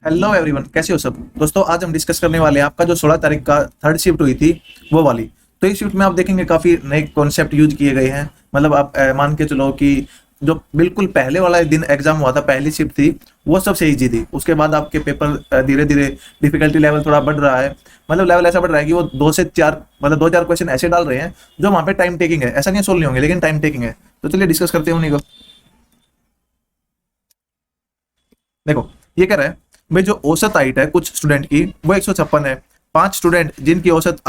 Hello everyone, कैसे हो सब दोस्तों। आज हम डिस्कस करने वाले हैं आपका जो 16 तारीख का थर्ड शिफ्ट हुई थी वो वाली। तो इस शिफ्ट में आप देखेंगे काफी नए कॉन्सेप्ट यूज किए गए हैं। मतलब आप मान के चलो कि जो बिल्कुल पहले वाला दिन एग्जाम हुआ था, पहली शिफ्ट थी, वो सबसे इजी थी। उसके बाद आपके पेपर धीरे धीरे डिफिकल्टी लेवल थोड़ा बढ़ रहा है। मतलब लेवल ऐसा बढ़ रहा है कि वो 2 से 4 मतलब 2-4 क्वेश्चन ऐसे डाल रहे हैं जो वहां पे टाइम टेकिंग है। ऐसा नहीं सोल्व नहीं होंगे, लेकिन टाइम टेकिंग है। तो चलिए डिस्कस करते हैं उन्हीं को। देखो, ये कह रहा है भाई जो औसत हाइट है कुछ स्टूडेंट की वो 156 है। 5 स्टूडेंट जिनकी औसत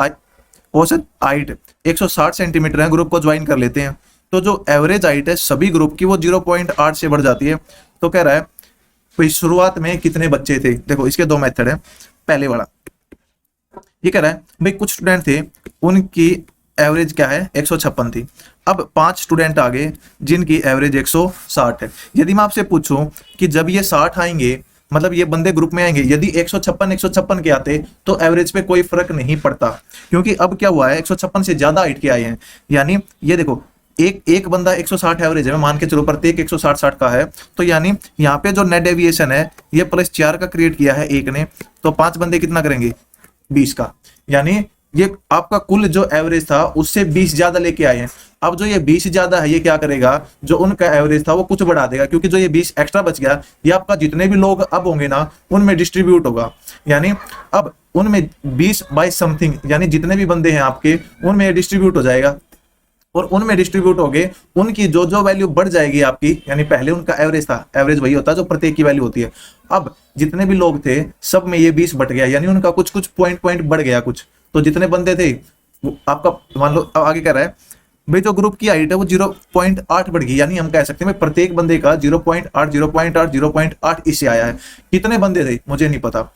हाइट 160 सेंटीमीटर है ग्रुप को ज्वाइन कर लेते हैं। तो जो एवरेज हाइट है सभी ग्रुप की वो 0.8 से बढ़ जाती है। तो कह रहा है भाई शुरुआत में कितने बच्चे थे। देखो, इसके दो मेथड है। पहले वाला ये कह रहा है भाई कुछ स्टूडेंट थे, उनकी एवरेज क्या है 156 थी। अब 5 स्टूडेंट आ गए जिनकी एवरेज 160 है। यदि मैं आपसे पूछूं कि जब ये 60 आएंगे, मतलब ये बंदे ग्रुप में आएंगे, यदि 156 के आते तो एवरेज पे कोई फर्क नहीं पड़ता। क्योंकि अब क्या हुआ है, 156 से ज्यादा हाइट के आए हैं। यानी ये देखो, एक एक बंदा 160 एवरेज है, मैं मान के चलो प्रत्येक 160 का है। तो यानी यहाँ पे जो नेट डेविएशन है ये +4 का क्रिएट किया है एक ने। तो 5 बंदे कितना करेंगे, 20 का। यानी ये आपका कुल जो एवरेज था उससे 20 ज्यादा लेके आए हैं। अब जो ये 20 ज्यादा है ये क्या करेगा, जो उनका एवरेज था वो कुछ बढ़ा देगा, क्योंकि जो ये 20 एक्स्ट्रा बच गया ये आपका जितने भी लोग अब होंगे ना उनमें डिस्ट्रीब्यूट होगा। यानी अब उनमें 20 बाई समथिंग, यानी जितने भी बंदे हैं आपके उनमें डिस्ट्रीब्यूट हो जाएगा। और उनमें डिस्ट्रीब्यूट हो गए, उनकी जो जो वैल्यू बढ़ जाएगी आपकी, यानी पहले उनका एवरेज था, एवरेज वही होता है जो प्रत्येक की वैल्यू होती है। अब जितने भी लोग थे सब में ये 20 बढ़ गया, यानी उनका कुछ कुछ पॉइंट पॉइंट बढ़ गया कुछ। तो जितने बंदे थे वो आपका, मान लो अब आगे कह रहा है भाई जो ग्रुप की हाइट है वो 0.8 बढ़ गई। यानी हम कह सकते हैं भाई प्रत्येक बंदे का 0.8 0.8 0.8 इससे आया है। कितने बंदे थे मुझे नहीं पता।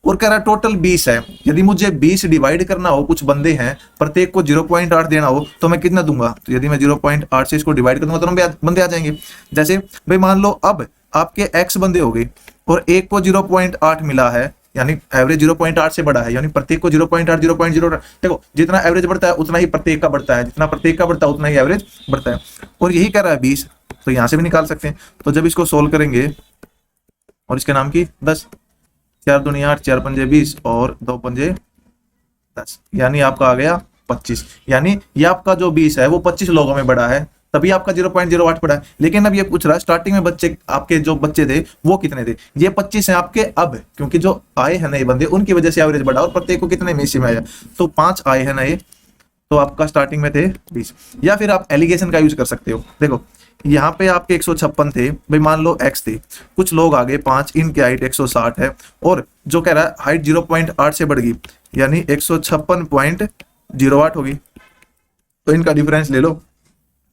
और कह रहा है टोटल 20 है। यदि मुझे 20 डिवाइड करना हो, कुछ बंदे हैं प्रत्येक को 0.8 देना हो, तो मैं कितना दूंगा। तो यदि मैं 0.8 से इसको डिवाइड कर दूंगा तो बंदे आ जाएंगे। जैसे भाई मान लो अब आपके x बंदे हो गए और एक को 0.8 मिला है, यानी एवरेज 0.8 से बड़ा है, यानी प्रत्येक को 0.8 0.0। देखो, जितना एवरेज बढ़ता है उतना ही प्रत्येक का बढ़ता है, जितना प्रत्येक का बढ़ता है उतना ही एवरेज बढ़ता है। और यही कह रहा है 20, तो यहां से भी निकाल सकते हैं। तो जब इसको सोल्व करेंगे और इसके नाम की 10, 4 दूनी 8, 4 पंजे 20 और 2 पंजे 10, यानी आपका आ गया 25। यानी ये आपका जो 20 है वो 25 लोगों में बढ़ा है, तभी आपका 0.08 पड़ा है। लेकिन अब ये पूछ रहा है स्टार्टिंग में बच्चे आपके जो बच्चे थे वो कितने थे। ये 25 है आपके अब, क्योंकि जो आए हैं नए बंदे उनकी वजह से एवरेज बढ़ा और प्रत्येक को कितने में इसी में आया। तो 5 आए हैं नए, तो आपका स्टार्टिंग में थे 20। या फिर आप एलिगेशन का यूज कर सकते हो। देखो, यहाँ पे आपके 156 थे भाई, मान लो x थे, कुछ लोग आगे 5, इनकी हाइट 160 है और जो कह रहा है हाइट 0.8 से बढ़ गई, यानी 156.08 होगी। तो इनका डिफरेंस ले लो,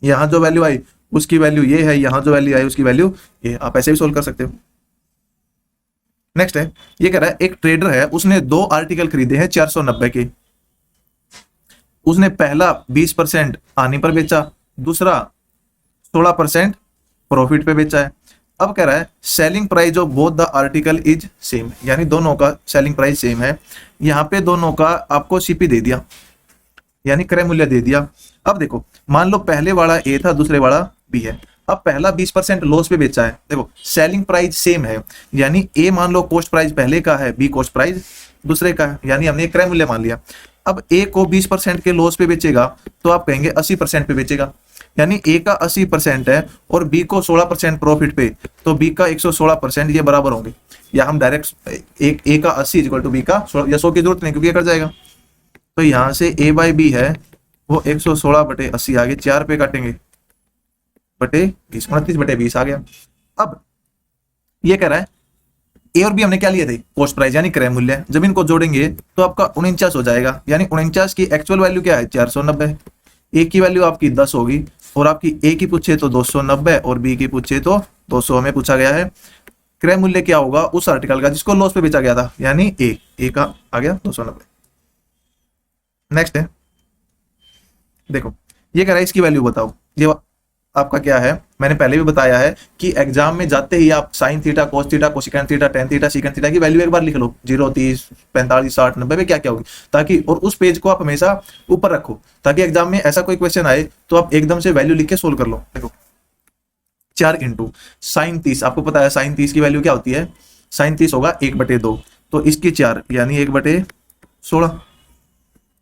यहाँ जो वैल्यू आई उसकी वैल्यू ये है, यहाँ जो वैल्यू आई उसकी वैल्यू ये। आप ऐसे भी सोल्व कर सकते हो। नेक्स्ट है, ये कह रहा है एक ट्रेडर है, उसने 2 आर्टिकल खरीदे हैं 490 के। उसने पहला 20% हानि पर बेचा, दूसरा 16% प्रॉफिट पे बेचा है। अब कह रहा है selling price of both the article is same, यानी दोनों का सेलिंग प्राइस सेम है। यहाँ पे दोनों का आपको सीपी दे दिया, यानी क्रय मूल्य दे दिया। अब देखो, मान लो पहले वाला ए था, दूसरे वाला बी है। अब पहला 20% लॉस पे बेचा है। देखो, सेलिंग प्राइस सेम है, यानी ए मान लो कॉस्ट प्राइस पहले का है, बी कॉस्ट प्राइस दूसरे का है, यानी हमने क्रय मूल्य मान लिया। अब ए को 20% के लॉस पे बेचेगा तो आप कहेंगे 80% पे बेचेगा, यानी ए का 80% है और बी को 16% प्रॉफिट पे, तो बी का 116%, ये बराबर होंगे। या हम डायरेक्ट एक ए का 80 इक्वल टू बी का 100, या 100 की जरूरत नहीं क्योंकि ये कट जाएगा। तो यहां से ए बाई बी है वो 116/80 आ गए, 4 पे काटेंगे बटे 20, 29/20 आ गया। अब ये कह रहा है ए और बी हमने क्या लिए थे, कॉस्ट प्राइस यानी क्रय मूल्य। जब इनको जोड़ेंगे तो आपका 49 हो जाएगा, यानी 49 की एक्चुअल वैल्यू क्या है 490। ए की वैल्यू आपकी 10 होगी और आपकी ए की पूछे तो 290 और बी की पूछे तो 200 हमें पूछा गया है। क्रय मूल्य क्या होगा उस आर्टिकल का जिसको लॉस पे बेचा गया था, यानी ए का आ गया 290। नेक्स्ट है, देखो ये कह रहा है इसकी वैल्यू बताओ। ये आपका क्या है, मैंने पहले भी बताया है कि एग्जाम में जाते ही आप sine theta, cos theta, cosecant theta, tan theta, secant theta की वैल्यू एक बार लिख लो, 0, 30, 45, 60, 90 में क्या क्या होगी, ताकि और उस पेज को आप हमेशा ऊपर रखो, ताकि एग्जाम में ऐसा कोई क्वेश्चन आए तो आप एकदम से वैल्यू लिख के सोल्व कर लो। देखो 4 इंटू साइन 30, आपको पता है साइन 30 की वैल्यू क्या होती है, साइन 30 होगा 1/2, तो इसकी 4 यानी 1/16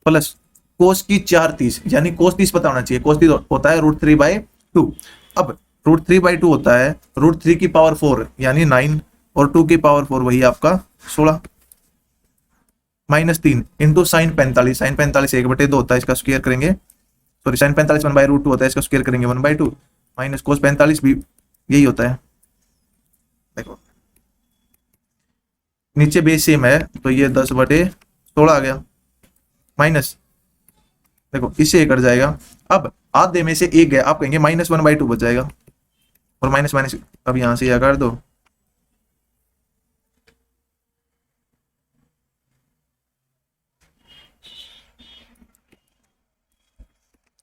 प्लस कोस की 4 30 यानी कोस 30 पता होना चाहिए, कोस 30 होता है √3/2। अब √3/2 होता है √3 की पावर 4 यानी 9 और 2 की पावर 4 वही आपका 16 -3 इंटू साइन 45, साइन 45 1/2 होता है, इसका स्क्वायर करेंगे, सॉरी साइन 45 1/√2 होता है, इसका स्क्वायर करेंगे 1/2 माइनस कोस 45 भी यही होता है। देखो नीचे बेस सेम है तो ये 10/16 आ गया माइनस, देखो इससे ये कट जाएगा। अब आधे में से एक गया, आप कहेंगे -1/2 बच जाएगा, और माइनस माइनस अब यहां से यह कर दो,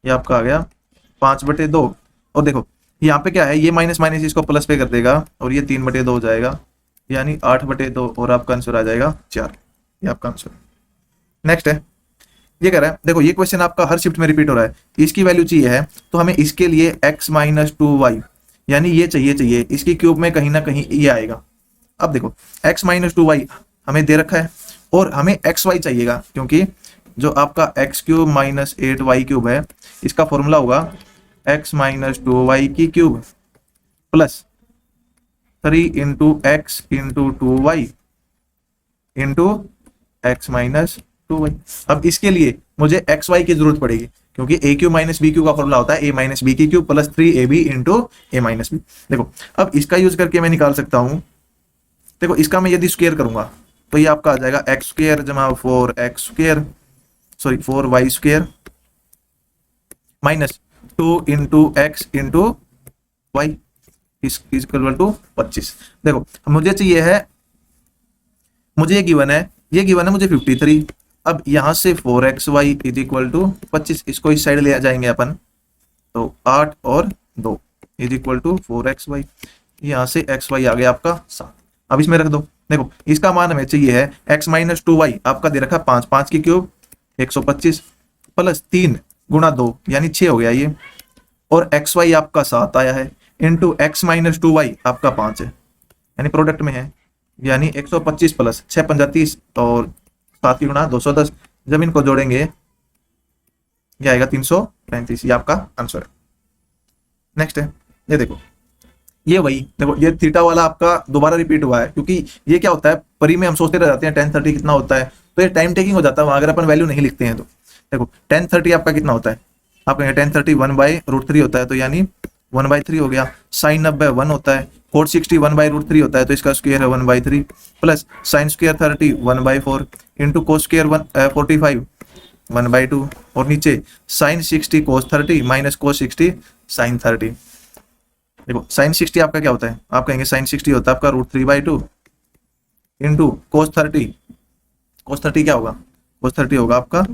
ये आपका आ गया 5/2। और देखो यहाँ पे क्या है, ये माइनस माइनस इसको प्लस पे कर देगा और ये 3/2 हो जाएगा, यानी 8/2 और आपका आंसर आ जाएगा 4। ये आपका आंसर। नेक्स्ट है, ये कह रहा है देखो ये क्वेश्चन आपका हर शिफ्ट में रिपीट हो रहा है, इसकी वैल्यू चाहिए है तो हमें इसके लिए x - 2y यानी ये चाहिए, इसकी क्यूब में कहीं ना कहीं ये आएगा। अब देखो x - 2y हमें दे रखा है और हमें xy चाहिएगा, क्योंकि जो आपका x³ - 8y³ है इसका फॉर्मूला होगा x - 2y की cube plus 3 × x × 2y into x - 2y। अब इसके लिए मुझे xy की जरूरत पड़ेगी, क्योंकि a³ - b³ का फॉर्मूला होता है a - b की cube plus 3ab into a - b। देखो अब इसका यूज करके मैं निकाल सकता हूं, देखो इसका मैं यदि स्क्वायर करूंगा तो ये आपका आ जाएगा x² जमा 4x² sorry 4y² minus 2 × x × y is equal to 25। देखो मुझे चाहिए है, मुझे ये गिवन है मुझे 53। अब यहां से 4xy इज इक्वल टू 25, इसको इस साइड ले जाएंगे अपन, तो 8 और 2 इज इक्वल टू 4xy, यहां से xy आ गया आपका 7। अब इसमें रख दो, देखो इसका मान हमें चाहिए है x - 2y आपका दे रखा 5, 5 की क्यूब 125 प्लस 3 × 2 यानी 6 हो गया ये, और xy आपका 7 आया है इंटू x - 2y आपका 5 है, यानी प्रोडक्ट में है, यानी 125 प्लस 6 × 30 और 7 × 210, जब इनको जोड़ेंगे ये आएगा 335, ये आपका आंसर है। नेक्स्ट है, ये देखो ये वही देखो ये थीटा वाला आपका दोबारा रिपीट हुआ है, क्योंकि ये क्या होता है परी में हम सोचते रह जाते हैं 1030 कितना होता है, तो ये टाइम टेकिंग हो जाता है वहां अगर अपन वैल्यू नहीं लिखते हैं तो। देखो 1030 आपका कितना होता है, आप कहेंगे 1030 1/√3 होता है, तो यानी 1/3 हो गया। साइन 90 1 होता है, कोट 60 1/√3 होता है, तो इसका स्क्वायर है 1/3 plus sine square 30 1/4 into cos square 45 1/2, और नीचे साइन 60 कोस 30 माइनस कोस 60 साइन 30। देखो साइन 60 आपका क्या होता है, आप कहेंगे साइन 60 होता है आपका √3/2 इंटू कोस 30, कोस 30 क्या होगा, कोस 30 होगा आपका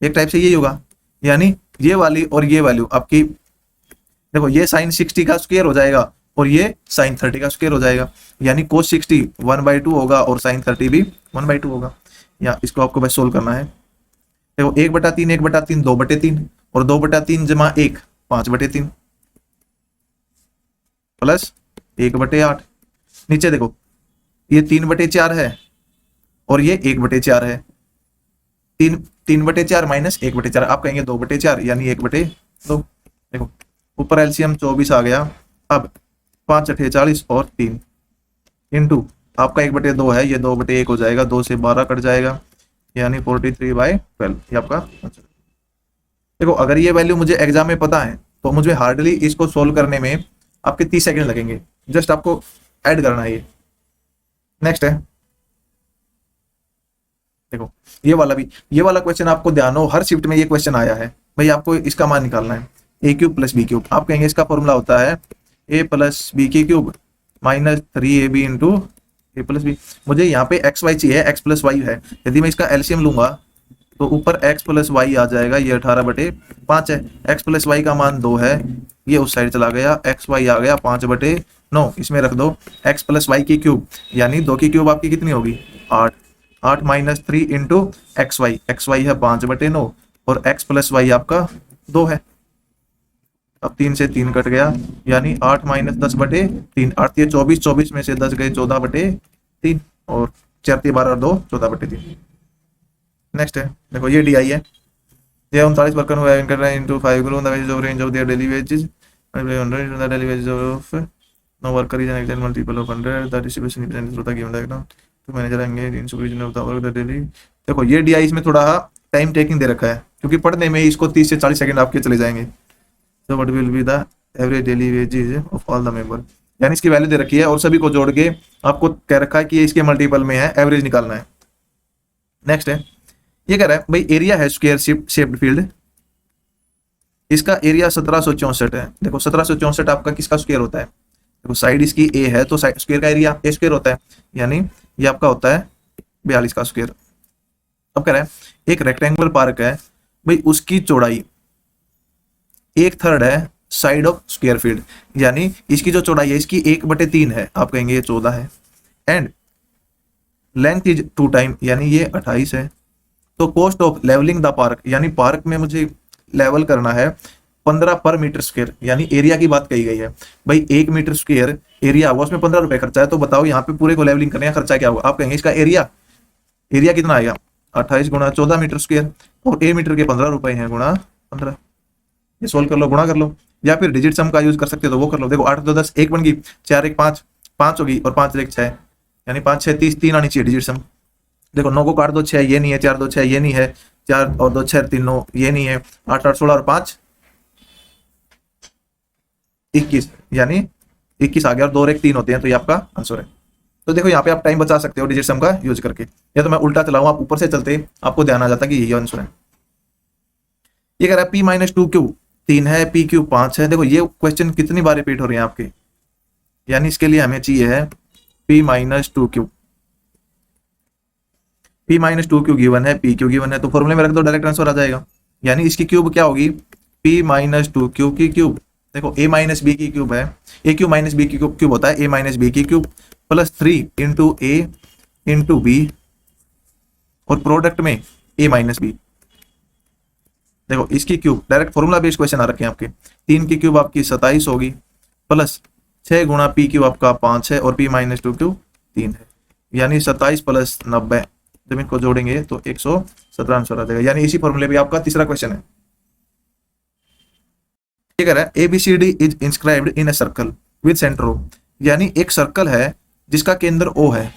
एक टाइप से यही होगा, यानी ये वाली और ये वैल्यू आपकी, देखो ये साइन 60 का स्क्वायर हो जाएगा और ये साइन 30 का स्क्वायर हो जाएगा, यानी कोस 60 1/2 होगा और साइन 30 भी 1/2 होगा। या इसको आपको बस सोल्व करना है, देखो 1/3 1/3 2/3 और 2/3 जमा 1 5/3 प्लस 1/8, नीचे देखो ये 3/4 है और ये 1/4 है, 3/4 माइनस 1/4 आप कहेंगे 2/4 यानी 1/2। देखो ऊपर एलसीएम 24 आ गया, अब 5 × 8 40 और 3 इंटू आपका 1/2 है, ये 2/1 हो जाएगा, 2 से 12 कट जाएगा, यानी 43/12 ये आपका आंसर। देखो अगर ये वैल्यू मुझे एग्जाम में पता है तो मुझे हार्डली इसको सोल्व करने में आपके 30 सेकंड लगेंगे, जस्ट आपको ऐड करना है ये। नेक्स्ट है, देखो ये वाला क्वेश्चन आपको ध्यान हो, हर शिफ्ट में ये क्वेश्चन आया है भाई, आपको इसका मान निकालना है a³ + b³। आप कहेंगे इसका फॉर्मूला होता है a + b की cube minus 3ab into a + b। मुझे यहाँ पे xy चाहिए, x + y है, यदि मैं इसका एलसीएम लूंगा तो ऊपर x + y आ जाएगा, ये 18/5 है, x + y का मान 2 है, ये उस साइड चला गया, xy आ गया 5/9, इसमें रख दो x + y की क्यूब, यानी 2 की क्यूब आपकी कितनी होगी 8, 8 - 3 इंटू xy है 5/9 और x + y आपका 2 है। अब 3 से 3 कट गया, यानी 8 माइनस 10/3, 8 ये 24, 24 में से 10 गए 14/3, और 4 12 और 2 14/3। नेक्स्ट है, देखो ये डी आई है, ये 39 वर्कर हुआ है into 5 grow the wages of range of their daily wages 100 the daily wages of no worker is an exact multiple of 100 the distribution represent through the given diagram to manager engage in supervision of the work the daily. देखो ये D I इसमें थोड़ा time taking दे रखा है, क्योंकि पढ़ने में इसको 30 से 40 सेकंड आपके चले जाएंगे। So what will be the average daily wages of all the member, यानी इसकी वैल्यू दे रखी है और सभी को जोड़ के आपको कह रखा है कि ये इसके मल्टीपल में है, एवरेज निकालना है। नेक्स्ट है, ये कह रहा है भाई एरिया है स्क्वायर शेप्ड फील्ड, इसका एरिया 1764 है। देखो 1764 आपका किसका स्क्वायर होता है, देखो साइड इसकी ए है तो स्क्वायर का एरिया ए स्क्वायर होता है, यानी ये आपका होता है 42 का स्क्वायर। अब कह रहा है एक रेक्टेंगुलर पार्क है भाई, उसकी चौड़ाई 1/3 है साइड ऑफ स्क्वायर फील्ड, यानी इसकी जो चौड़ाई है इसकी 1/3 है, आप कहेंगे ये 14 है, एंड लेंथ इज 2 टाइम, यानी ये 28 है। तो cost of levelling the park, यानी पार्क में मुझे लेवल करना है 15 पर मीटर स्क्वायर, यानी एरिया की बात कही गई है भाई 1 मीटर स्क्वायर एरिया होगा, उसमें 15 रुपए खर्चा है। तो बताओ यहाँ पे पूरे को लेवलिंग करने का खर्चा क्या होगा, आप कहेंगे इसका एरिया कितना आएगा 28 गुणा 14 मीटर स्क्वायर, और ए मीटर के 15 रुपए हैं गुणा 15, ये सोल्व कर लो, गुणा कर लो, या फिर डिजिट सम का यूज कर सकते हो तो वो कर लो। देखो 8 2 10 1 बन गई, 4 1 5 5 होगी, और 5 1 6, यानी 5 6 30, 3 आनी चाहिए डिजिट सम। देखो 9 को काट दो 6, ये नहीं है, 4 2 6 ये नहीं है, 4 और 2 6 3 9 ये नहीं है, 8 8 16 और 5 21, यानी 21 आ गया, और 2 और 1 3 होते हैं, तो ये आपका आंसर है। तो देखो यहाँ पे आप टाइम बचा सकते हो डिजिट सम का यूज करके, या तो मैं उल्टा चलाऊं, आप ऊपर से चलते आपको ध्यान आ जाता कि यही आंसर है। ये कह रहा है पी माइनस 2Q 3 है, पी क्यू 5 है। देखो ये क्वेश्चन कितनी बार रिपीट हो रहे हैं आपके, यानी इसके लिए हमें चाहिए है P minus 2Q। P minus 2Q given है, पी क्यू गिवन है, तो फॉर्मूले में रख दो, डायरेक्ट आंसर आ जाएगा। यानी इसकी क्यूब क्या होगी, पी माइनस 2Q की क्यूब। देखो ए माइनस बी की क्यूब है, ए क्यू माइनस बी की क्यूब होता है ए माइनस बी की cube, plus 3 into a into b, और प्रोडक्ट में ए माइनस बी। देखो इसकी cube direct formula based question आ रखे हैं आपके, 3 की क्यूब आपकी 27 होगी, प्लस 6 गुणा पी क्यूब आपका 5 है, और पी माइनस 2Q 3 है, यानी 27 प्लस 90, जब इनको जोड़ेंगे तो 117 आंसर आ जाएगा। यानी इसी फॉर्मूले पे आपका तीसरा क्वेश्चन है। ये कह रहा है ABCD is inscribed in a circle with centre O, यानी एक सर्कल है जिसका केंद्र O है,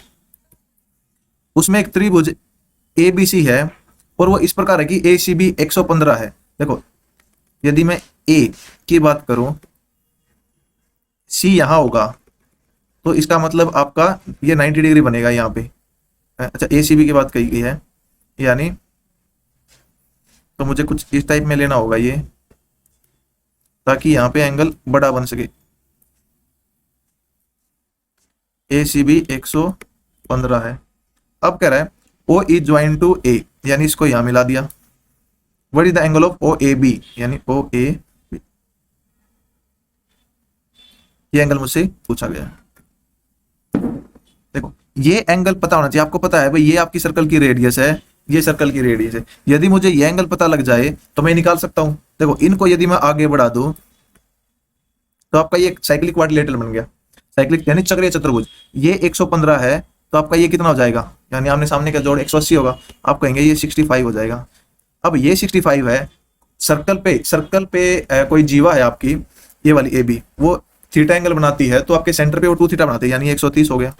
उसमें एक त्रिभुज ABC है, और वो इस प्रकार है कि ACB 115 है। देखो यदि मैं A की बात करूं, C यहां होगा, तो इसका मतलब आपका ये 90 डिग्री बनेगा यहाँ पे। अच्छा ACB की बात कही गई है, यानी तो मुझे कुछ इस टाइप में लेना होगा ये, ताकि यहाँ पे एंगल बड़ा बन सके। ACB 115 है। अब कह रहा है O is join to A, यानी इसको यहां मिला दिया। What is the angle of OAB, यानी OAB, ये एंगल मुझसे पूछा गया। देखो ये एंगल पता होना चाहिए, आपको पता है भाई ये आपकी सर्कल की रेडियस है, ये सर्कल की रेडियस है। यदि मुझे ये एंगल पता लग जाए तो मैं निकाल सकता हूं। देखो इनको यदि मैं आगे बढ़ा दूं तो आपका ये साइक्लिक क्वाड्रिलेटरल बन गया, साइक्लिक यानी चक्रीय चतुर्भुज। ये 115 है, तो आपका ये कितना हो जाएगा, यानी आमने सामने का जोड़ 180 होगा, आप कहेंगे ये 65 हो जाएगा। अब ये 65 है, सर्कल पे कोई जीवा है आपकी, ये वाली AB, वो थीटा एंगल बनाती है, तो आपके सेंटर पे वो 2 थीटा बनाती है, यानी 130 हो गया।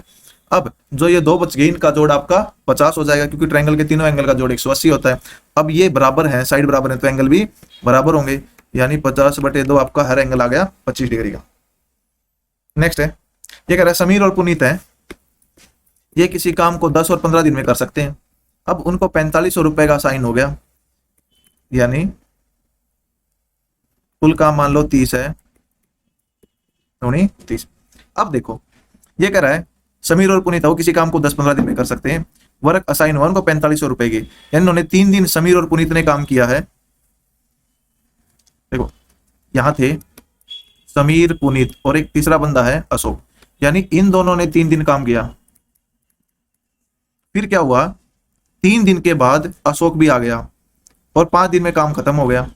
अब जो ये 2 बच गए, इनका जोड़ आपका 50 हो जाएगा, क्योंकि ट्रायंगल के तीनों एंगल का जोड़ 180 होता है। अब ये बराबर है, साइड बराबर है, तो एंगल भी बराबर होंगे, यानी 50/2 आपका हर एंगल आ गया 25 डिग्री का। नेक्स्ट है, ये कह रहा है समीर और पुनीत है, ये किसी काम को 10 और 15 दिन में कर सकते हैं। अब उनको 4500 रुपए का साइन हो गया, यानी कुल काम मान लो 30 है, 30। अब देखो ये कह रहा है समीर और पुनीत हो किसी काम को 10-15 दिन में कर सकते हैं, वर्क असाइन हुआ उनको 4500 रुपए की, यानी उन्होंने 3 दिन समीर और पुनीत ने काम किया है। देखो यहां थे समीर पुनीत और एक तीसरा बंदा है अशोक, यानी इन दोनों ने 3 दिन काम किया। फिर क्या हुआ, 3 दिन के बाद अशोक भी आ गया और 5 दिन में काम खत्म हो गया।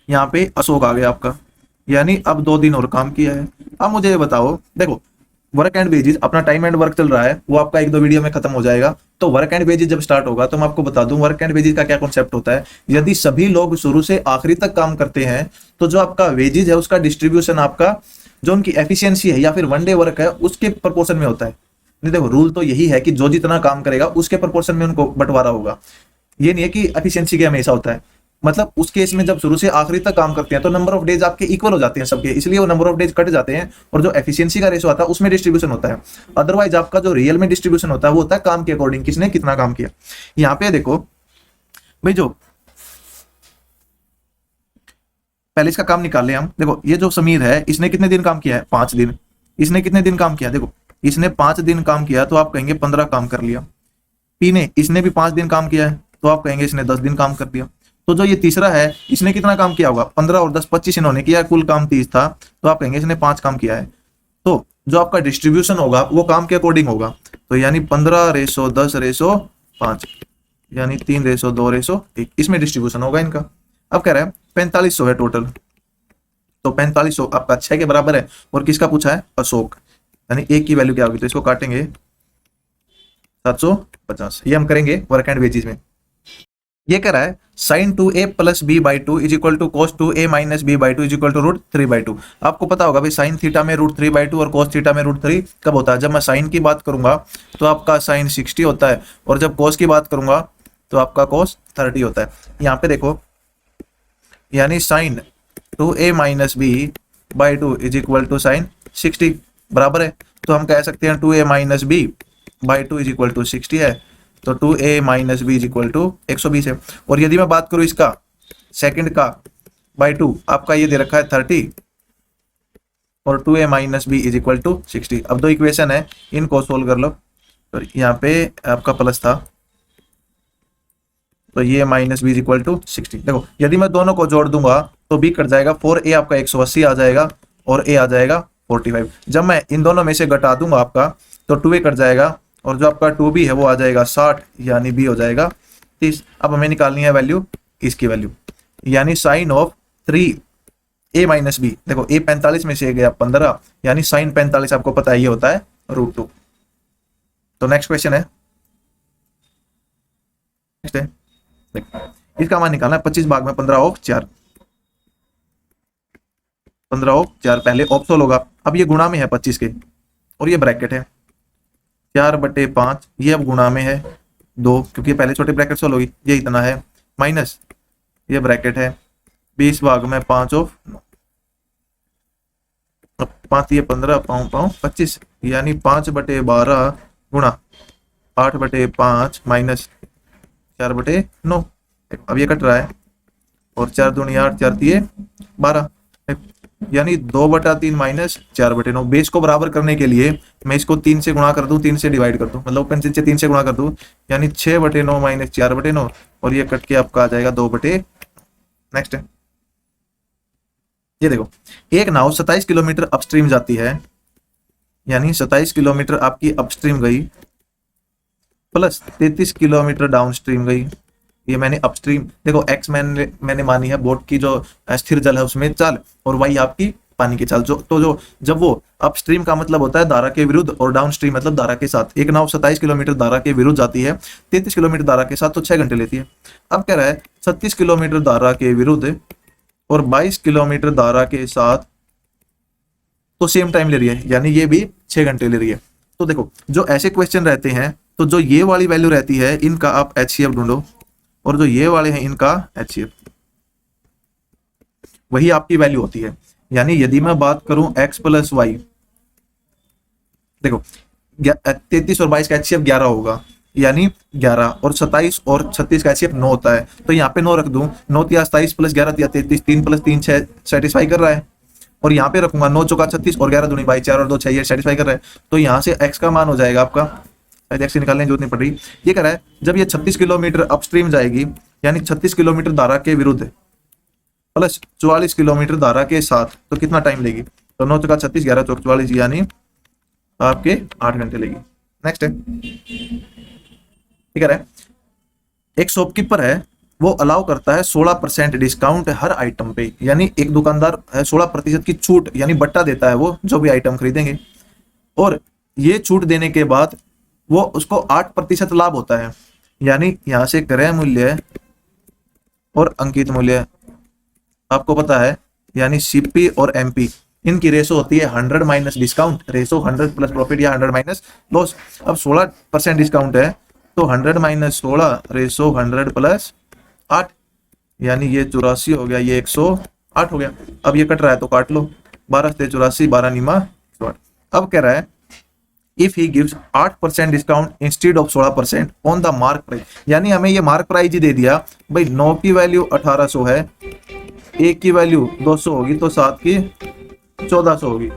यहाँ पे अशोक आ गया आपका, यानी अब 2 दिन और काम किया है। अब मुझे ये बताओ, देखो वर्क एंड वेजेस, अपना टाइम एंड वर्क चल रहा है, वो आपका 1-2 वीडियो में खत्म हो जाएगा। तो वर्क एंड वेजेस जब स्टार्ट होगा तो मैं आपको बता दूं वर्क एंड वेजेस का क्या कॉन्सेप्ट होता है। यदि सभी लोग शुरू से आखिरी तक काम करते हैं तो जो आपका वेजेस है उसका डिस्ट्रीब्यूशन आपका जो उनकी एफिशिएंसी है या फिर वन डे वर्क है उसके प्रपोर्शन में होता है। नहीं, देखो रूल तो यही है कि जो जितना काम करेगा उसके प्रपोर्शन में उनको बंटवारा होगा। ये नहीं है कि एफिशिएंसी के हमेशा होता है। मतलब उस केस में जब शुरू से आखिरी तक काम करते हैं तो नंबर ऑफ डेज आपके इक्वल हो जाते हैं सबके, इसलिए वो नंबर ऑफ डेज कट जाते हैं और जो एफिशिएंसी का रेशो आता है उसमें डिस्ट्रीब्यूशन होता है। अदरवाइज आपका जो रियल में डिस्ट्रीब्यूशन होता है वो होता है काम के अकॉर्डिंग, किसने कितना काम किया। यहाँ पे देखो भाई, जो पहले इसका काम निकाल ले हम। देखो ये जो समीर है इसने कितने दिन काम किया है, 5 दिन। इसने कितने दिन काम किया, देखो इसने 5 दिन काम किया तो आप कहेंगे 15 काम कर लिया। पी ने, इसने भी 5 दिन काम किया है तो आप कहेंगे इसने 10 दिन काम कर दिया। तो जो ये तीसरा है इसने कितना काम किया होगा, 15 और 10 25 इन्होंने किया, कुल काम 30 था, तो आप कहेंगे इसने 5 काम किया है। तो जो आपका डिस्ट्रीब्यूशन होगा वो काम के अकॉर्डिंग होगा। तो यानी 15:10:5, यानी 3:2:1, इसमें डिस्ट्रीब्यूशन होगा इनका। अब कह रहा है 4500 है टोटल, तो 4500 आपका 6 के बराबर है। और किसका पूछा है, अशोक, यानी एक की वैल्यू क्या होगी, तो इसको काटेंगे 750। ये हम करेंगे वर्क एंड वेजेस में। ये कह रहा है sin 2a + b/2 is equal to cos 2a - b/2 is equal to √3/2। आपको पता होगा भाई sin थीटा में √3/2 और cos थीटा में √3 कब होता है, जब मैं sin की बात करूंगा तो आपका sin 60 होता है, और जब cos की बात करूंगा तो आपका cos 30 होता है। यहाँ पे देखो, यानी sin 2a - b/2 is equal to sin 60 बराबर है। तो हम कह सकते हैं 2a - b/2 is equal to 60 है, तो 2a - b is equal to 120 है। और यदि मैं बात करूं इसका सेकंड का /2, आपका ये दे रखा है 30 और 2a - b is equal to 60। अब दो इक्वेशन है, इनको सोल्व कर लो। तो यहाँ पे आपका प्लस था, तो ये -b इज इक्वल टू 60। देखो यदि मैं दोनों को जोड़ दूंगा तो b कट जाएगा, 4a आपका 180 आ जाएगा और a आ जाएगा 45। जब मैं इन दोनों में से घटा दूंगा आपका तो 2a कट जाएगा, और जो आपका 2b है वो आ जाएगा 60, यानी b हो जाएगा 30। अब हमें निकालनी है वैल्यू, इसकी वैल्यू, यानी साइन ऑफ 3a - b। देखो a 45 में से गया 15, यानी साइन 45 आपको पता है ये होता है √2। तो नेक्स्ट क्वेश्चन है, नेक्स्ट है, देखो इसका मान निकालना है 25 भाग में 15/4। 15/4 पहले ऑप्शनल होगा, अब ये गुणा में है 25 के, और ये ब्रैकेट है 4/5, ये अब गुणा में है 2, क्योंकि पहले छोटे ब्रैकेट सोल्व होगी, ये इतना है, माइनस ये ब्रैकेट है 20 भाग में 5/9। 5 ये 15, 5/25, यानी 5/12 गुणा 8/5 माइनस 4/9। अब ये कट रहा है, और 4 दूनी 8, 4 तिये 12, यानी 2/3 माइनस 4/9। बेस को बराबर करने के लिए मैं इसको 3 से गुणा कर दूं, 3 से डिवाइड कर दूं, मतलब 5 से 3 से गुणा कर दूं, यानी 6/9 माइनस 4/9, और ये कट के आपका आ जाएगा 2/। नेक्स्ट है, ये देखो एक नाव 27 किलोमीटर अपस्ट्रीम जाती है, यानी 27 किलोमीटर आपकी अपस्ट्रीम गई प्लस 33 किलोमीटर डाउनस्ट्रीम गई। ये मैंने अपस्ट्रीम, देखो एक्स मैंने मानी है बोट की जो स्थिर जल है उसमें चाल, और वाई आपकी पानी की चाल। जो जब वो अपस्ट्रीम का मतलब होता है धारा के विरुद्ध, और डाउनस्ट्रीम मतलब धारा के साथ। एक नाव 27 किलोमीटर धारा के विरुद्ध जाती है, 33 किलोमीटर धारा के साथ, तो 6 घंटे लेती है। अब कह रहा है 36 किलोमीटर धारा के विरुद्ध और 22 किलोमीटर धारा के साथ, तो सेम टाइम ले रही है, यानी ये भी 6 घंटे ले रही है। तो देखो जो ऐसे क्वेश्चन रहते हैं, तो जो ये वाली वैल्यू रहती है इनका आप HCF ढूंढो, और जो ये वाले हैं इनका HCF, वही आपकी वैल्यू होती है। यानी यदि मैं बात करूं x + y, देखो 33 और 22 का HCF 11 होगा, यानी 11, और 27 और 36 का HCF 9 होता है। तो यहाँ पे 9 रख दूं, 9 × 27 + 11 = 33, 3 + 3 6 सेटिस्फाई कर रहा है। और यहाँ पे रखूंगा 9 × 4 = 36 और 11 दूनी 22, 4 और 2 6, ये सेटिस्फाई कर रहा है। तो यहाँ से x का मान हो जाएगा आपका, x से निकालने की जरूरत नहीं पड़ रही। ये कह रहा है जब ये 36 किलोमीटर अपस्ट्रीम जाएगी, यानी 36 किलोमीटर धारा के विरुद्ध प्लस 44 किलोमीटर धारा के साथ, तो कितना टाइम लेगी, तो 9 × 36, 11 × 4 = 44, यानी आपके 8 घंटे लेगी। नेक्स्ट है, ठीक है, एक शॉपकीपर है, वो अलाउ करता है 16% डिस्काउंट हर आइटम पे, यानी एक दुकानदार है 16% की छूट यानी बट्टा देता है वो जो भी आइटम खरीदेंगे, और ये छूट देने के बाद वो उसको 8% लाभ होता है। यानी यहाँ से क्रय मूल्य और अंकित मूल्य आपको पता है, यानी सीपी और एमपी इनकी रेशो होती है 100 minus discount, ratio 100 plus profit या 100 माइनस लॉस। अब 16% डिस्काउंट है तो 100 माइनस 16 रेशो 100 प्लस 8, यानी ये 84 हो गया, ये 108 हो गया। अब ये कट रहा है तो काट लो, 12 से 84, 12 निमा 108। अब कह रहा है if he gives 8% discount instead of 16% on the mark price, यानी हमें ये मार्क प्राइस ही दे दिया भाई, 9 की वैल्यू 1800 है, 1 की वैल्यू 200 होगी तो 7 की 1400 होगी।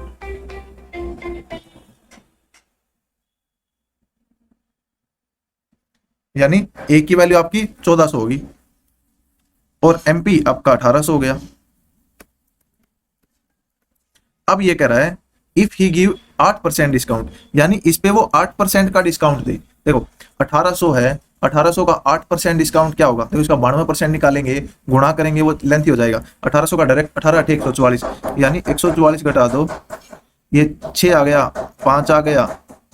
यानी 1 की वैल्यू आपकी 1400 होगी और एमपी आपका 1800 हो गया। अब ये कह रहा है इफ ही गिव 8% डिस्काउंट, यानी इस पे वो 8% का डिस्काउंट दे। देखो 1800 है, 1800 का 8% डिस्काउंट क्या होगा, देखो इसका 92% निकालेंगे, गुणा करेंगे वो लेंथी हो जाएगा। 1800 का डायरेक्ट 18 8 144, यानी 144 घटा दो, ये 6 आ गया, 5 आ गया,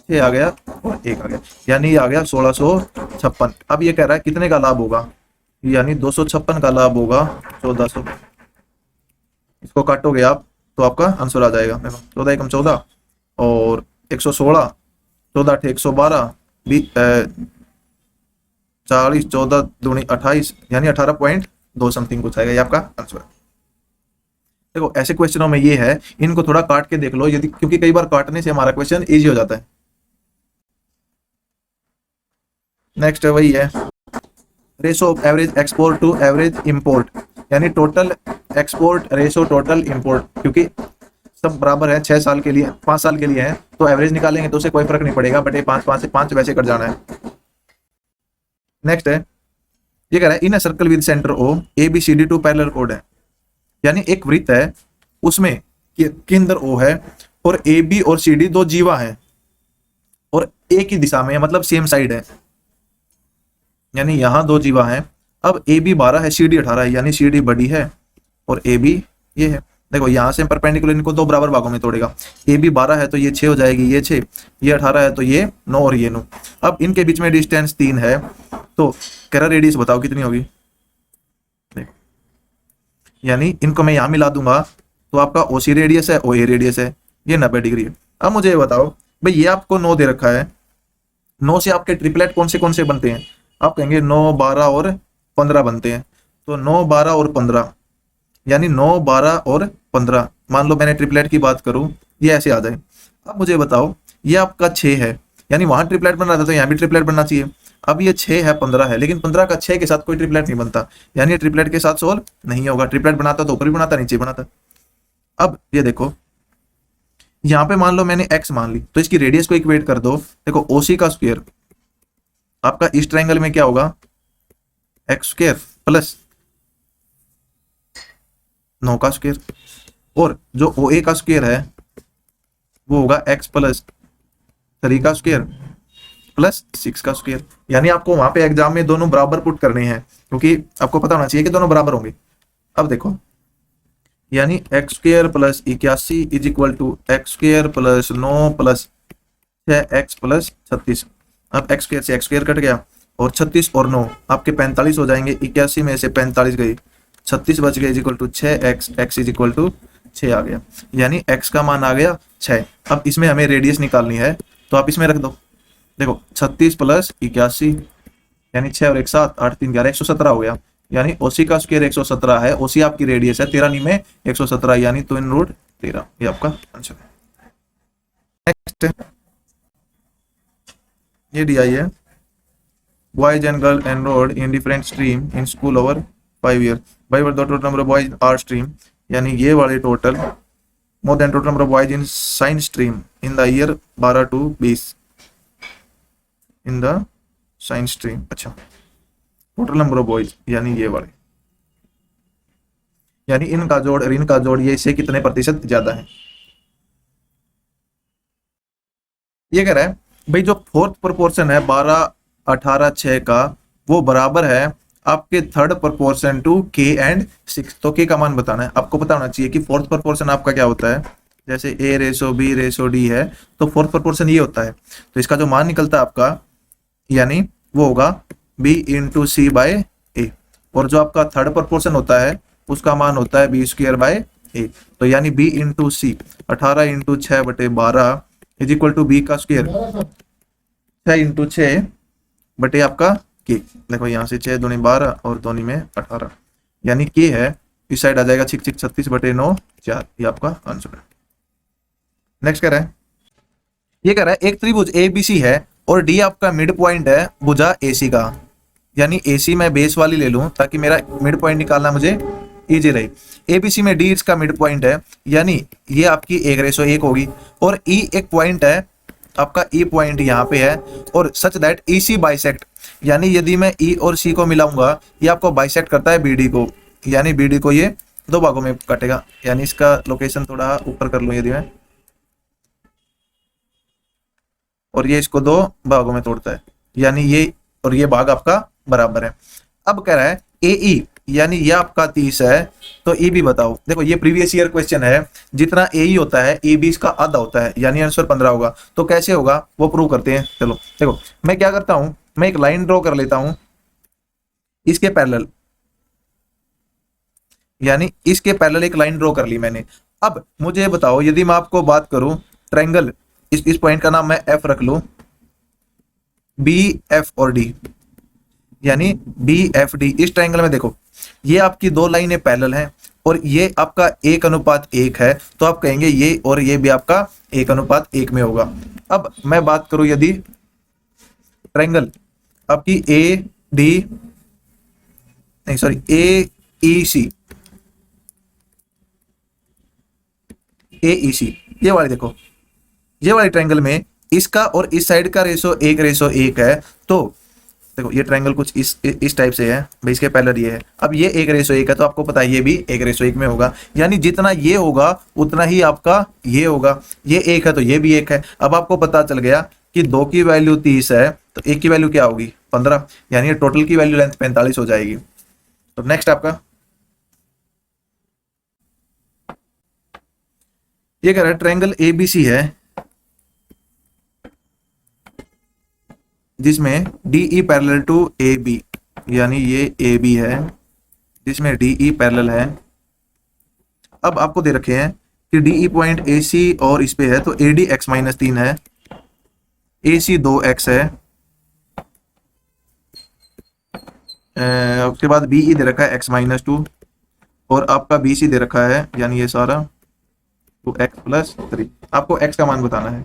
6 आ गया और 1 आ गया, यानी ये आ गया 1656। अब ये कह रहा है कितने का लाभ होगा, यानी 256 का लाभ होगा 1400। इसको काटोगे आप तो आपका आंसर आ जाएगा, 14 एकम 14 और 116, 14 8 112, 40, 14 दूनी 28, यानी 18.2 समथिंग कुछ आएगा, ये आपका आंसर है। देखो ऐसे क्वेश्चनों में ये है, इनको थोड़ा काट के देख लो यदि, क्योंकि कई बार काटने से हमारा क्वेश्चन इजी हो जाता है। नेक्स्ट वही है ratio of average export to average import, यानी total export ratio total import, क्योंकि सब बराबर है 6 साल के लिए 5 साल के लिए है तो एवरेज निकालेंगे तो उसे कोई फर्क नहीं पड़ेगा, बट ये 5 5 से 5 वैसे कट जाना है। नेक्स्ट है ये कह रहा है in a circle with centre O A B C D two parallel कोड है, यानी एक वृत्त है उसमें केंद्र ओ है और ए बी और सी डी दो जीवा है और एक ही दिशा में है, मतलब सेम साइड है, यानी यहां दो जीवा है। अब ए बी 12 है, सी डी 18 है, यानी सी डी बड़ी है और ए बी ये है। देखो यहां से परपेंडिकुलर इनको दो बराबर भागों में तोड़ेगा, ए बी 12 है तो ये 6 हो जाएगी, ये 6, ये 18 है तो ये 9 और ये 9। अब इनके बीच में डिस्टेंस 3 है तो कह रेडियस बताओ कितनी होगी। देखो यानी इनको मैं यहां मिला दूंगा तो आपका ओसी रेडियस है, ओ ए रेडियस है, ये 90 डिग्री है। अब मुझे ये बताओ भाई, ये आपको 9 दे रखा है, 9 से आपके ट्रिपलेट कौन से बनते हैं, आप कहेंगे 9 12 और 15 बनते हैं, तो 9 12 और 15, यानी 9 12 और 15, मान लो मैंने ट्रिपलेट की बात करूं ये ऐसे आ जाए। अब मुझे बताओ ये आपका 6 है, यानी वहां ट्रिपलेट बन रहा था तो यहाँ भी ट्रिपलेट बनना चाहिए। अब ये 6 है 15 है, लेकिन 15 का 6 के साथ कोई ट्रिपलेट नहीं बनता, यानी ये ट्रिपलेट के साथ सोल्व नहीं होगा। ट्रिपलेट बनाता तो ऊपर भी बनाता नीचे बनाता। अब ये देखो यहाँ पे मान लो मैंने x मान ली तो इसकी रेडियस को इक्वेट कर दो। देखो ओसी का स्क्वायर आपका इस ट्रायंगल में क्या होगा, एक्स स्क्वायर प्लस 9 का स्क्वायर, और जो ओ ए का स्क्वायर है वो होगा x प्लस 3 का स्क्वायर प्लस 6 का स्क्वायर। यानी आपको वहां पे एग्जाम में दोनों बराबर पुट करने हैं, क्योंकि आपको पता होना चाहिए कि दोनों बराबर होंगे। अब देखो यानी x square plus 81 is equal to x square plus 9 plus 6x plus 36। अब एक्स स्क्वायर से एक्स स्क्वायर कट गया और 36 और 9 आपके 45 हो जाएंगे, 81 में से 45 गई, 36 बच गए is equal to 6x, x is equal to 6 आ गया, यानी x का मान आ गया 6। अब इसमें हमें रेडियस निकालनी है तो आप इसमें रख दो। देखो 36 प्लस 81 यानी 6 और 1 7 8 3 11 117 हो गया, यानी ओसी का स्क्वायर 117 है, ओसी आपकी रेडियस है 13 में 117, यानी तो इन रूट 13, ये आपका आंसर है। नेक्स्ट ये दिया है boys and girl enrolled in different stream in school over 5 year, by the total number of boys are stream, यानी ये वाले total more than total number of boys in science stream in the year 12 to 20 in the science stream. अच्छा total number of boys यानी ये वाले, यानी इनका जोड़ और इनका जोड़ ये इससे कितने प्रतिशत ज्यादा है। ये कह रहा है भाई जो फोर्थ प्रोपोर्शन है 12 18 6 का वो बराबर है आपके थर्ड प्रोपोर्शन टू के एंड 6। तो के का मान बताना है। आपको पता होना चाहिए कि फोर्थ प्रोपोर्शन आपका क्या होता है। जैसे ए रेशो बी रेशो डी है, तो फोर्थ प्रोपोर्शन ये होता है। तो इसका जो मान निकलता है आपका, यानी वो होगा बी इंटू सी बाय ए। और जो आपका थर्ड प्रोपोर्शन होता है उसका मान होता है बी स्क्वायर बाय ए। तो यानी B into C 18 into 6/12 is equal to B का स्क्वायर 6 इंटू 6 बटे आपका के। देखो यहाँ से 6 दूनी 12 और दोनी में 18, यानी के है इस साइड आ जाएगा 6 6 36/9 4। ये आपका आंसर है। नेक्स्ट कह रहा है, ये कह रहा है एक त्रिभुज एबीसी है और डी आपका मिड पॉइंट है भुजा एसी का। यानी एसी मैं बेस वाली ले लूं ताकि मेरा मिड पॉइंट निकालना मुझे इजी रहे। एबीसी में डी इसका मिड पॉइंट है, यानी ये आपकी 1:1 होगी। और ई एक पॉइंट है आपका, ई पॉइंट यहाँ पे है। और such that E C bisect, यानी यदि मैं ई और सी को मिलाऊंगा ये आपको बाइसेक्ट करता है बीडी को, यानी बीडी को ये 2 भागों में काटेगा। यानी इसका लोकेशन थोड़ा ऊपर कर लूं यदि मैं, और ये इसको 2 भागों में तोड़ता है, यानी ये और ये भाग आपका बराबर है। अब कह रहा है ए ई, यानी ये आपका 30 है तो ई भी बताओ। देखो ये प्रीवियस ईयर क्वेश्चन है, जितना ए ई होता है ए बी इसका आधा होता है, यानी आंसर 15 होगा। तो कैसे होगा वो प्रूव करते हैं। चलो देखो मैं क्या करता हूं, मैं एक लाइन ड्रॉ कर लेता हूं इसके पैरेलल, यानी इसके पैरेलल एक लाइन ड्रॉ कर ली मैंने। अब मुझे बताओ यदि मैं आपको बात करूं ट्रायंगल, इस पॉइंट का नाम मैं एफ रख लूं, बी एफ और डी, यानी बी एफ डी। इस ट्रायंगल में देखो ये आपकी 2 लाइनें पैरेलल हैं और ये आपका 1:1 है, तो आप कहेंगे ये और ये भी आपका 1:1 में होगा। अब मैं बात करूं यदि ट्रायंगल आपकी ए डी नहीं सॉरी ए ई सी, ए ई सी, ये वाली देखो, ये वाले ट्रायंगल में इसका और इस साइड का रेशो 1:1 है। तो देखो ये ट्रायंगल कुछ इस टाइप से है भाई, इसके पैरेलल ये है। अब ये 1:1 है तो आपको पता है ये भी 1:1 में होगा, यानी जितना ये होगा उतना ही आपका ये होगा। ये 1 है तो ये भी 1 है। अब आपको पता चल गया कि 2 की वैल्यू 30 है तो 1 की वैल्यू क्या होगी 15, यानी टोटल की वैल्यू लेंथ 45 हो जाएगी। तो नेक्स्ट आपका ये कह रहा है ट्रायंगल एबीसी है जिसमें DE पैरेलल टू AB, यानी ये AB है जिसमें DE पैरेलल है। अब आपको दे रखे हैं कि DE पॉइंट AC और इस पे है तो AD x-3 है, AC 2x है, उसके बाद BE दे रखा है x-2 और आपका BC दे रखा है, यानी ये सारा 2x+3। आपको x का मान बताना है।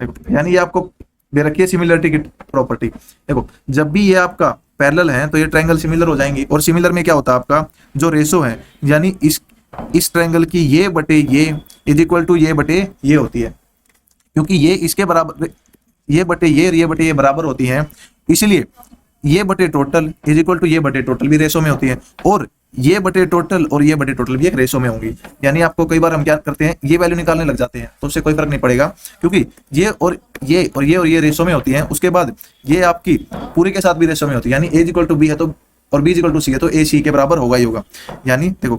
देखो यानी ये आपको दे रखी है सिमिलरिटी की प्रॉपर्टी। देखो जब भी ये आपका पैरेलल है तो ये ट्रायंगल सिमिलर हो जाएंगी, और सिमिलर में क्या होता है आपका जो रेशो है, यानी इस ट्रायंगल की ये बटे ये इज इक्वल टू ये बटे ये होती है, क्योंकि ये इसके बराबर, ये बटे ये बटे ये बराबर होती हैं, इसलिए ये बटे टोटल इज इक्वल टू ये बटे टोटल भी रेशो में होती है, और ये बटे टोटल और ये बटे टोटल भी एक रेशो में होंगी। यानी आपको कई बार हम क्या करते हैं ये वैल्यू निकालने लग जाते हैं तो उससे कोई फर्क नहीं पड़ेगा, क्योंकि ये और ये रेशो में होती है। उसके बाद ये आपकी पूरी के साथ भी रेशो में होती है, यानी ए इक्वल टू बी है तो और बी इक्वल टू सी है तो ए सी के बराबर होगा ही होगा। यानी देखो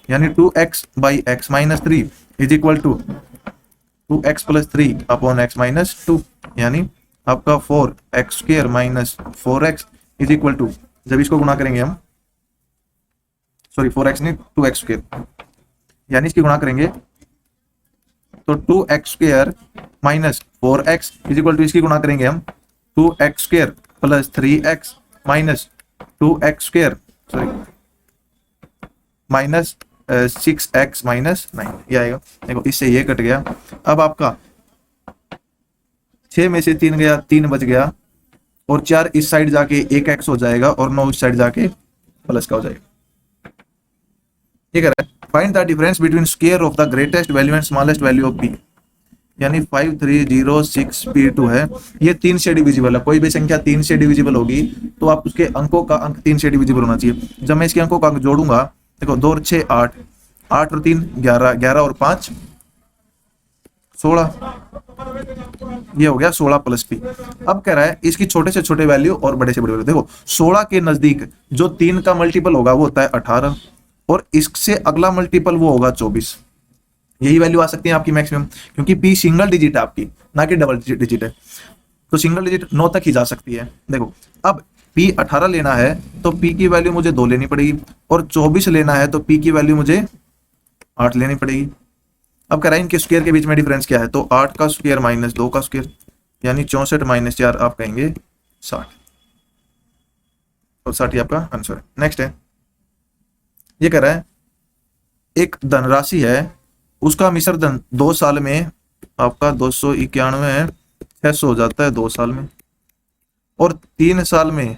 यानी 2x/x-3 is equal to 2x+3/x-2, यानी आपका 4x² - 4x is equal to, जब इसको गुणा करेंगे हम, सॉरी 4x नहीं 2x², यानी इसकी गुणा करेंगे तो 2x² - 4x is equal to, इसकी गुणा करेंगे हम 2x² + 3x - 2x² sorry -6x - 9 ये आएगा। देखो इससे ये कट गया। अब आपका 6 में से 3 गया, 3 बच गया, और 4 इस साइड जाके 1x हो जाएगा और 9 इस साइड जाके प्लस का हो जाएगा। ये कह रहा है find the difference between square of the greatest value and smallest value of p, यानी 5306p2 है। ये 3 से डिविजिबल है, कोई भी संख्या 3 से डिविजिबल होगी तो आप उसके अंकों का अंक 3 से डिविजिबल होना चाहिए। जब मैं इसके अंकों का अंक जोड़ूंगा, देखो 2 और 6 8, 8 और 3 11, 11 और 5 16, ये हो गया 16 प्लस पी। अब कह रहा है इसकी छोटे से छोटे वैल्यू और बड़े से बड़े वैल्यू। देखो 16 के नजदीक जो 3 का मल्टीपल होगा वो होता है 18, और इससे अगला मल्टीपल वो होगा 24। यही वैल्यू आ सकती है आपकी मैक्सिमम, क्योंकि पी सिंगल डिजिट है आपकी, ना कि डबल डिजिट है, तो सिंगल डिजिट 9 तक ही जा सकती है। देखो अब पी 18 लेना है तो पी की वैल्यू मुझे 2 लेनी पड़ेगी, और 24 लेना है तो पी की वैल्यू मुझे 8 लेनी पड़ेगी। अब कह रहा है इनके स्क्वायर के बीच में डिफरेंस क्या है, तो 8 का स्क्वायर माइनस 2 का स्क्वायर, यानी 64 माइनस 4 आप कहेंगे 60, और 60 ही आपका आंसर है। नेक्स्ट है, ये कह रहा है एक धनराशि है, उसका मिश्र धन 2 साल में आपका 291 है, 600 हो जाता है 2 साल में, और 3 साल में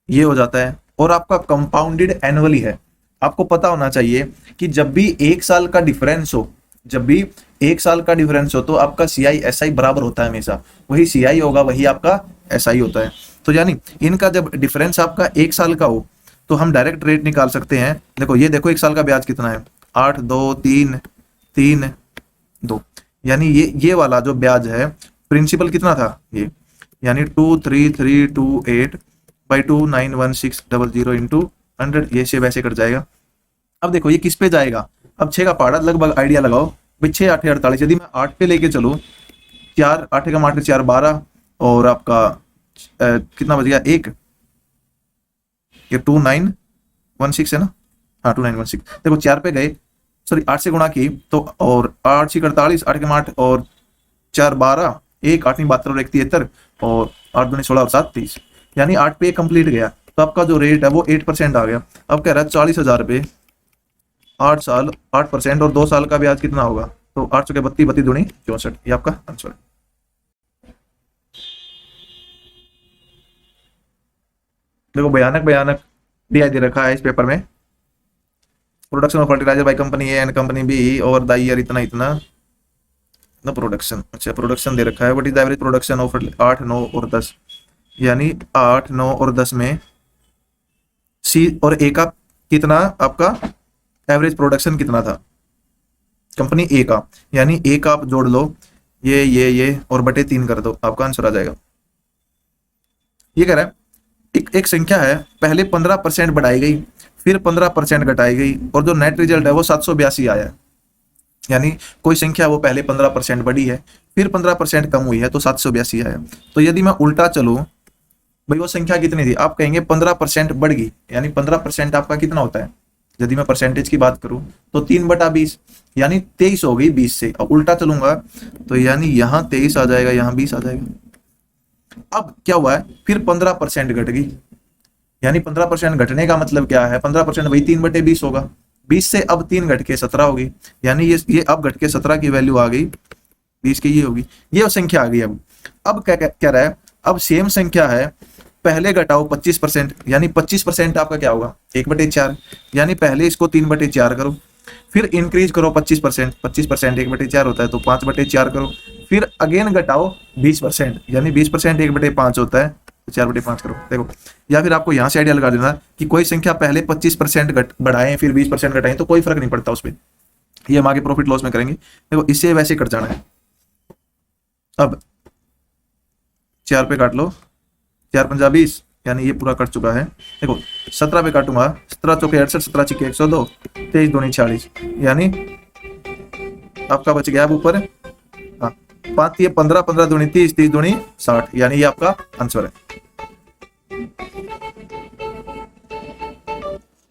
ये हो जाता है, और आपका कंपाउंडेड एनुअली है। आपको पता होना चाहिए कि जब भी 1 साल का डिफरेंस हो, जब भी 1 साल का डिफरेंस हो तो आपका सीआई एसआई बराबर होता है हमेशा, वही सीआई होगा वही आपका एसआई होता है। तो यानी इनका जब डिफरेंस आपका 1 साल का हो तो हम डायरेक्ट रेट निकाल सकते हैं। देखो ये देखो 1 साल का ब्याज कितना है, 8 2 3 3 2, यानी ये वाला जो ब्याज है प्रिंसिपल कितना था ये, यानी 23328/29160 इंटू 100, ये से वैसे कट जाएगा। अब देखो ये किस पे जाएगा, अब 6 का पहाड़ा लगभग आइडिया लगाओ भाई, 6 8 48, यदि मैं 8 पे लेके चलूँ, 4 8 का 8 4 12, और आपका कितना बच गया 1, ये 2916 है ना, हाँ 2916। देखो 4 पे गए, सॉरी 8 से गुणा की तो, और 8 6 48, 8 के 8 और 4 12, 1 8 72 और 1 73, और 8 दूनी 16 और 7 30, यानी 8 पे कंप्लीट गया। तो आपका जो रेट है वो 8% आ गया। अब कह रहा है 40,000 रुपये 8 साल 8%, और 2 साल का ब्याज कितना होगा, तो 8 के 32 32 दूनी 64, ये आपका आंसर है। देखो भयानक भयानक दिया दे रखा है इस पेपर में, production of fertiliser by company A and company B over the year इतना इतना, ना प्रोडक्शन, अच्छा प्रोडक्शन दे रखा है, what is the average production of 8 9 और 10, यानी 8 9 और 10 में सी और ए का कितना आपका एवरेज प्रोडक्शन कितना था कंपनी ए का, यानी ए का आप जोड़ लो ये और बटे 3 कर दो, आपका आंसर आ जाएगा। ये कह रहा है एक संख्या है, पहले 15% बढ़ाई गई, फिर 15% घटाई गई, और जो नेट रिजल्ट है वो 782 आया है। यानी कोई संख्या वो पहले 15% बढ़ी है, फिर 15% कम हुई है, तो 782 आया। तो यदि मैं उल्टा चलूं भाई वो संख्या कितनी थी, आप कहेंगे 15% बढ़ गई, यानी 15% आपका कितना होता है, यदि मैं परसेंटेज की बात करूं तो 3/20, यानी 23 हो गई 20 से। अब उल्टा चलूंगा तो यानी यहाँ 23 आ जाएगा, यहाँ 20 आ जाएगा। अब क्या हुआ है, फिर 15% घट गई, यानी 15% घटने का मतलब क्या है, 15% वही 3/20 होगा, 20 से अब 3 घट के 17 होगी, यानी ये अब घट के 17 की वैल्यू आ गई, 20 की ये होगी, ये संख्या आ गई। अब क्या कह रहा है, अब सेम संख्या है, पहले घटाओ 25%, यानी 25% आपका क्या होगा 1/4, यानी पहले इसको 3/4 करो, फिर इंक्रीज करो 25%, 25% 1/4 होता है तो 5/4 करो, फिर अगेन घटाओ 20%, यानी 20% 1/5 होता है तो 4/5 करो। देखो, या फिर आपको यहाँ से आइडिया लगा देना कि कोई संख्या पहले 25% बढ़ाएं फिर 20% घटाएं तो कोई फर्क नहीं पड़ता उसमें, ये हम आगे प्रॉफिट लॉस में करेंगे। देखो इससे वैसे कट जाना है। अब 4 पे काट लो, 4 पंजा 20, यानी ये पूरा कट चुका है। देखो 17 पे काटूंगा, 17 चौके 68, 17 छिके 102, 23 दूनी 40, यानी आपका बच गया अब ऊपर, हाँ 5 ये 15, 15 दूनी 30, 30 दूनी 60, यानी ये आपका आंसर है।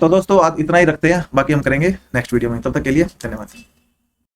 तो दोस्तों आज इतना ही रखते हैं, बाकी हम करेंगे नेक्स्ट वीडियो में, तब तक के लिए धन्यवाद।